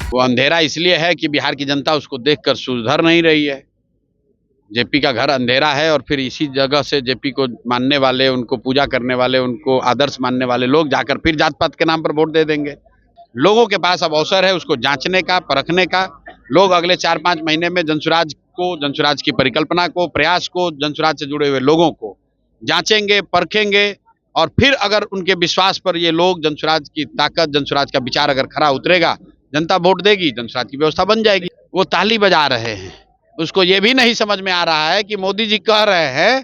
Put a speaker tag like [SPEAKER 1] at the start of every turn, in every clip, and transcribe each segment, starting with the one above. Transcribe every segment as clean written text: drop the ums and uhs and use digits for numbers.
[SPEAKER 1] वो अंधेरा इसलिए है कि बिहार की जनता उसको देखकर सुधर नहीं रही है। जेपी का घर अंधेरा है और फिर इसी जगह से जेपी को मानने वाले, उनको पूजा करने वाले, उनको आदर्श मानने वाले लोग जाकर फिर जात पात के नाम पर वोट दे देंगे। लोगों के पास अब अवसर है उसको जांचने का, परखने का। लोग अगले 4-5 महीने में जनसुराज को, जनसुराज की परिकल्पना को, प्रयास को, जनसुराज से जुड़े हुए लोगों को जांचेंगे, परखेंगे और फिर अगर उनके विश्वास पर ये लोग, जनसुराज की ताकत, जनसुराज का विचार अगर खरा उतरेगा, जनता वोट देगी, जनसुराज की व्यवस्था बन जाएगी। वो ताली बजा रहे हैं, उसको ये भी नहीं समझ में आ रहा है कि मोदी जी कह रहे हैं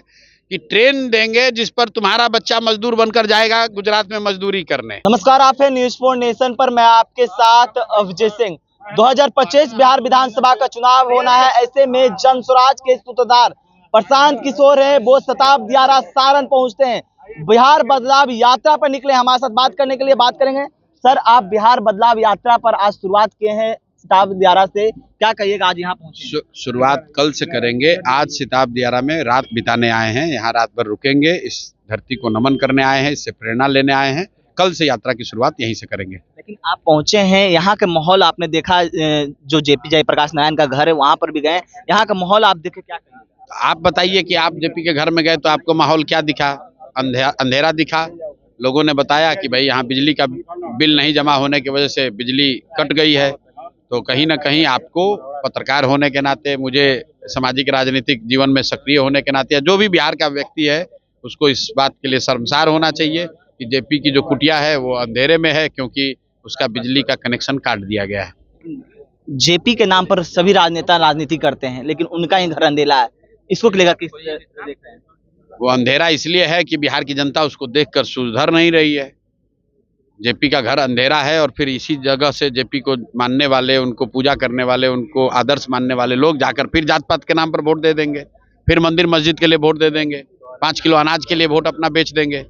[SPEAKER 1] कि ट्रेन देंगे जिस पर तुम्हारा बच्चा मजदूर बनकर जाएगा गुजरात में मजदूरी करने।
[SPEAKER 2] नमस्कार, आप है न्यूज़ 4 नेशन पर। मैं आपके साथ अविजय सिंह। 2025 बिहार विधानसभा का चुनाव होना है। ऐसे में जनसुराज के सूत्रधार प्रशांत किशोर है, वो शताब्दी दियारा सारण पहुंचते हैं। बिहार बदलाव यात्रा पर निकले। हमारे साथ बात करने के लिए बात करेंगे। सर, आप बिहार बदलाव यात्रा पर आज शुरुआत किए हैं शताब्दी दियारा से, क्या कहिएगा? आज यहाँ पहुंचे
[SPEAKER 1] शुरुआत कल से करेंगे। आज शताब्दी दियारा में रात बिताने आए हैं, यहाँ रात भर रुकेंगे। इस धरती को नमन करने आए हैं, इससे प्रेरणा लेने आए हैं। कल से यात्रा की शुरुआत यहीं से करेंगे।
[SPEAKER 2] लेकिन आप पहुंचे हैं, यहाँ का माहौल आपने देखा, जो जेपी जयप्रकाश नारायण का घर है वहां पर भी गए, यहाँ का माहौल आप देखे, क्या कहेंगे?
[SPEAKER 1] आप बताइए कि आप जेपी के घर में गए तो आपको माहौल क्या दिखा? अंधेरा दिखा। लोगों ने बताया कि भाई यहाँ बिजली का बिल नहीं जमा होने की वजह से बिजली कट गई है। तो कहीं ना कहीं आपको पत्रकार होने के नाते, मुझे सामाजिक राजनीतिक जीवन में सक्रिय होने के नाते, जो भी बिहार का व्यक्ति है उसको इस बात के लिए शर्मसार होना चाहिए कि जेपी की जो कुटिया है वो अंधेरे में है, क्योंकि उसका बिजली का कनेक्शन काट दिया गया है।
[SPEAKER 2] जेपी के नाम पर सभी राजनेता राजनीति करते हैं, लेकिन उनका ही घर अंधेरा है। इसको लेकर किस तरह देख रहे हैं?
[SPEAKER 1] वो अंधेरा इसलिए है कि बिहार की जनता उसको देखकर सुधर नहीं रही है। जेपी का घर अंधेरा है और फिर इसी जगह से जेपी को मानने वाले, उनको पूजा करने वाले, उनको आदर्श मानने वाले लोग जाकर फिर जात पात के नाम पर वोट दे देंगे, फिर मंदिर मस्जिद के लिए वोट दे देंगे, 5 किलो अनाज के लिए वोट अपना बेच देंगे,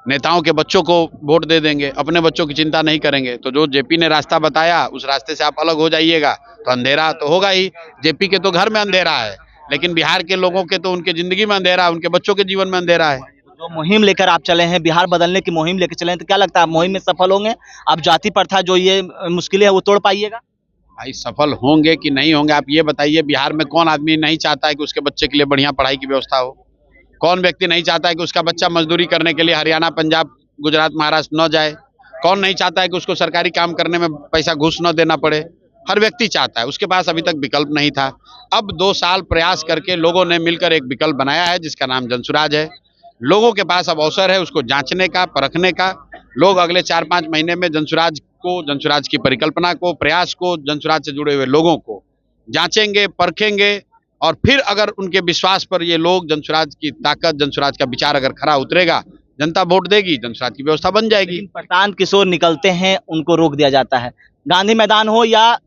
[SPEAKER 1] नेताओं के बच्चों को वोट दे देंगे, अपने बच्चों की चिंता नहीं करेंगे। तो जो जेपी ने रास्ता बताया उस रास्ते से आप अलग हो जाइएगा तो अंधेरा तो होगा ही। जेपी के तो घर में अंधेरा है, लेकिन बिहार के लोगों के तो उनके जिंदगी में अंधेरा है, उनके बच्चों के जीवन में अंधेरा है।
[SPEAKER 2] जो मुहिम लेकर आप चले हैं, बिहार बदलने की मुहिम लेकर चले हैं, तो क्या लगता है आप मुहिम में सफल होंगे? आप जाति प्रथा जो ये मुश्किलें है वो तोड़ पाइएगा?
[SPEAKER 1] भाई, सफल होंगे कि नहीं होंगे आप ये बताइए। बिहार में कौन आदमी नहीं चाहता है कि उसके बच्चे के लिए बढ़िया पढ़ाई की व्यवस्था हो? कौन व्यक्ति नहीं चाहता है कि उसका बच्चा मजदूरी करने के लिए हरियाणा, पंजाब, गुजरात, महाराष्ट्र न जाए? कौन नहीं चाहता है कि उसको सरकारी काम करने में पैसा घूस न देना पड़े? हर व्यक्ति चाहता है। उसके पास अभी तक विकल्प नहीं था। अब 2 साल प्रयास करके लोगों ने मिलकर एक विकल्प बनाया है जिसका नाम जनसुराज है। लोगों के पास अब अवसर है उसको जांचने का, परखने का। लोग अगले 4-5 महीने में जनसुराज को, जनसुराज की परिकल्पना को, प्रयास को, जनसुराज से जुड़े हुए लोगों को जांचेंगे, परखेंगे और फिर अगर उनके विश्वास पर ये लोग, जनसुराज की ताकत, जनसुराज का विचार अगर खरा उतरेगा, जनता वोट देगी, जनसुराज की व्यवस्था बन जाएगी।
[SPEAKER 2] प्रशांत किशोर निकलते हैं, उनको रोक दिया जाता है। गांधी मैदान हो या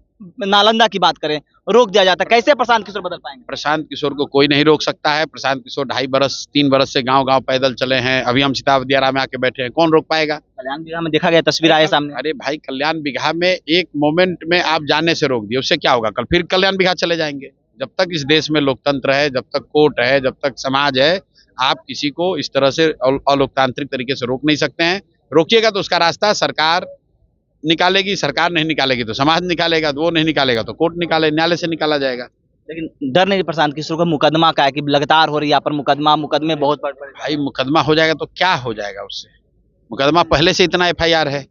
[SPEAKER 2] नालंदा की बात करें, रोक दिया जाता है। कैसे प्रशांत किशोर बदल पाएंगे?
[SPEAKER 1] प्रशांत किशोर को कोई नहीं रोक सकता है। प्रशांत किशोर 2.5-3 बरस से गांव-गांव पैदल चले हैं। अभी हम शताब्दी दियारा में आके बैठे हैं, कौन रोक पाएगा?
[SPEAKER 2] कल्याण बिगहा में देखा गया, तस्वीर आए सामने।
[SPEAKER 1] अरे भाई, कल्याण बिगहा में एक मोमेंट में आप जाने से रोक दिए, उससे क्या होगा? कल फिर कल्याण बिगहा चले जाएंगे। जब तक इस देश में लोकतंत्र है, जब तक कोर्ट है, जब तक समाज है, आप किसी को इस तरह से अलोकतांत्रिक तरीके से रोक नहीं सकते हैं। रोकिएगा तो उसका रास्ता सरकार निकालेगी, सरकार नहीं निकालेगी तो समाज निकालेगा, वो नहीं निकालेगा तो कोर्ट निकाले, न्यायालय से निकाला जाएगा।
[SPEAKER 2] लेकिन डर नहीं प्रशांत किशोर का मुकदमा का है कि लगातार हो रही है यहाँ पर मुकदमे बहुत बड़े?
[SPEAKER 1] भाई, मुकदमा हो जाएगा तो क्या हो जाएगा उससे? मुकदमा पहले से इतना FIR है।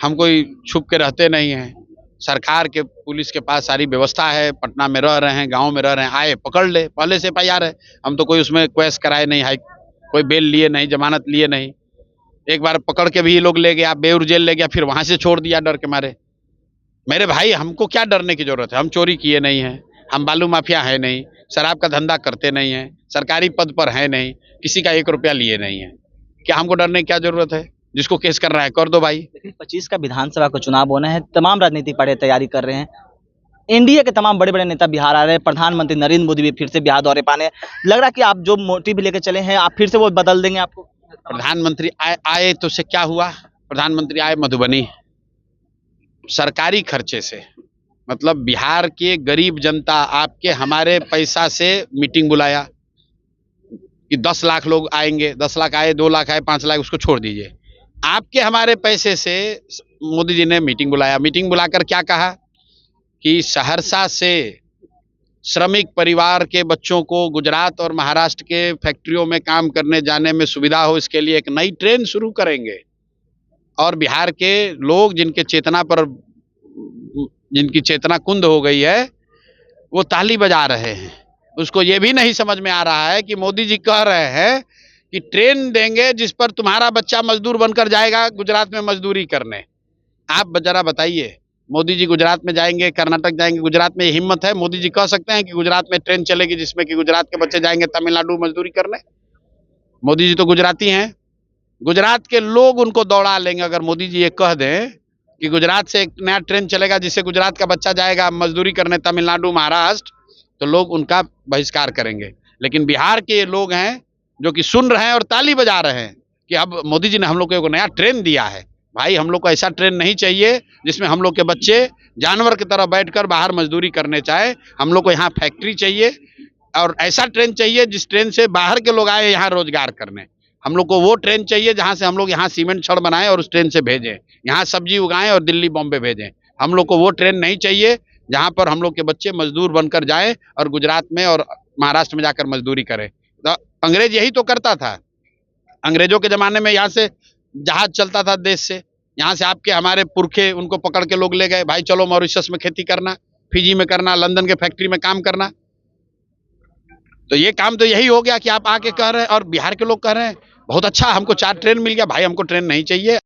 [SPEAKER 1] हम कोई छुप के रहते नहीं हैं। सरकार के, पुलिस के पास सारी व्यवस्था है। पटना में रह रहे हैं, गांव में रह रहे हैं, आए पकड़ ले, पहले से FIR है। हम तो कोई उसमें क्वेश्चन कराए नहीं, हाई कोई बेल लिए नहीं, जमानत लिए नहीं। एक बार पकड़ के भी ये लोग ले गया, बेऊर जेल ले गया, फिर वहां से छोड़ दिया डर के मारे। मेरे भाई, हमको क्या डरने की जरूरत है? हम चोरी किए नहीं है, हम बालू माफिया है नहीं, शराब का धंधा करते नहीं है, सरकारी पद पर है नहीं, किसी का 1 रुपया लिए नहीं है। क्या हमको डरने की क्या जरूरत है? जिसको केस कर रहा है कर दो भाई।
[SPEAKER 2] लेकिन 25 का विधानसभा का चुनाव होना है, तमाम राजनीतिक पार्टी तैयारी कर रहे हैं। एनडीए के तमाम बड़े बड़े नेता बिहार आ रहे हैं। प्रधानमंत्री नरेंद्र मोदी भी फिर से बिहार दौरे पाने लग रहा है कि आप जो मोटिव लेकर चले हैं, आप फिर से वो बदल देंगे आपको?
[SPEAKER 1] प्रधानमंत्री आए तो से क्या हुआ? प्रधानमंत्री आए मधुबनी सरकारी खर्चे से, मतलब बिहार के गरीब जनता आपके हमारे पैसा से मीटिंग बुलाया कि 10 लाख लोग आएंगे। 10 लाख आए, 2 लाख आए, 5 लाख, उसको छोड़ दीजिए। आपके हमारे पैसे से मोदी जी ने मीटिंग बुलाया। मीटिंग बुलाकर क्या कहा कि सहरसा से श्रमिक परिवार के बच्चों को गुजरात और महाराष्ट्र के फैक्ट्रियों में काम करने जाने में सुविधा हो, इसके लिए एक नई ट्रेन शुरू करेंगे। और बिहार के लोग जिनकी चेतना कुंद हो गई है, वो ताली बजा रहे हैं। उसको ये भी नहीं समझ में आ रहा है कि मोदी जी कह रहे हैं कि ट्रेन देंगे जिस पर तुम्हारा बच्चा मजदूर बनकर जाएगा गुजरात में मजदूरी करने। आप जरा बताइए, मोदी जी गुजरात में जाएंगे, कर्नाटक जाएंगे, गुजरात में हिम्मत है? मोदी जी कह सकते हैं कि गुजरात में ट्रेन चलेगी जिसमें कि गुजरात के बच्चे जाएंगे तमिलनाडु मजदूरी करने? मोदी जी तो गुजराती हैं। गुजरात के लोग उनको दौड़ा लेंगे अगर मोदी जी ये कह दें कि गुजरात से एक नया ट्रेन चलेगा जिससे गुजरात का बच्चा जाएगा मजदूरी करने तमिलनाडु महाराष्ट्र, तो लोग उनका बहिष्कार करेंगे। लेकिन बिहार के लोग हैं जो कि सुन रहे हैं और ताली बजा रहे हैं कि अब मोदी जी ने हम लोग को एक नया ट्रेन दिया है। भाई, हम लोग को ऐसा ट्रेन नहीं चाहिए जिसमें हम लोग के बच्चे जानवर की तरह बैठकर बाहर मजदूरी करने चाहे। हम लोग को यहाँ फैक्ट्री चाहिए और ऐसा ट्रेन चाहिए जिस ट्रेन से बाहर के लोग आए यहाँ रोजगार करने। हम लोग को वो ट्रेन चाहिए जहाँ से हम लोग यहाँ सीमेंट छड़ बनाएं और उस ट्रेन से भेजें, यहाँ सब्जी उगाएं और दिल्ली बॉम्बे भेजें। हम लोग को वो ट्रेन नहीं चाहिए जहाँ पर हम लोग के बच्चे मजदूर बनकर जाएं और गुजरात में और महाराष्ट्र में जाकर मजदूरी करें। तो अंग्रेज यही तो करता था। अंग्रेजों के जमाने में यहाँ से जहाज चलता था देश से, यहाँ से आपके हमारे पुरखे उनको पकड़ के लोग ले गए, भाई चलो मॉरिशस में खेती करना, फिजी में करना, लंदन के फैक्ट्री में काम करना। तो ये काम तो यही हो गया कि आप आके कह रहे हैं और बिहार के लोग कह रहे हैं बहुत अच्छा हमको 4 ट्रेन मिल गया। भाई, हमको ट्रेन नहीं चाहिए।